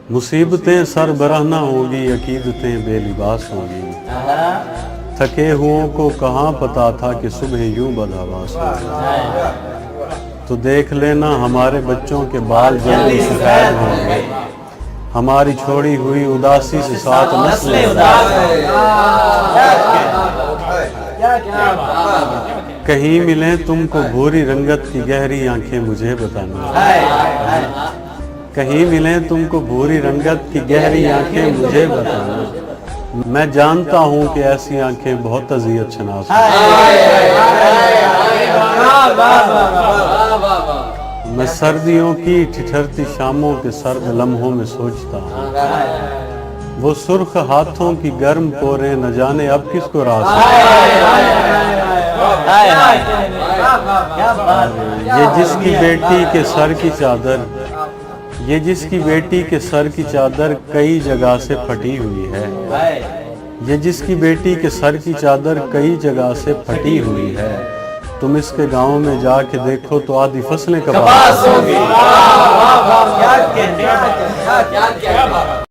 मुसीबतें सर बरहना होगी, अकीदतें बेलिबास होगी। थके हुओं को कहाँ पता था कि सुबह यूं बदहवास होगी। तो देख लेना हमारे बच्चों के बाल जल्दी सफेद होंगे, हमारी छोड़ी हुई उदासी से साथ नस्लें उदास कहीं मिले तुमको भूरी रंगत की गहरी आंखें मुझे बताना। कहीं मिले तुमको भूरी रंगत की गहरी आंखें मुझे बताना। मैं जानता हूँ कि ऐसी आंखें बहुत अज़ियत शनास मैं सर्दियों की ठिठुरती शामों के सर्द लम्हों में सोचता हूँ, वो सुर्ख हाथों की गर्म पोरें न जाने अब किसको रास ये जिसकी बेटी के सर की चादर, ये जिसकी बेटी के सर की चादर कई जगह से फटी हुई है। ये जिसकी बेटी के सर की चादर कई जगह से फटी हुई है। तुम इसके गांव में जाके देखो तो आधी फसलें कपास होंगी।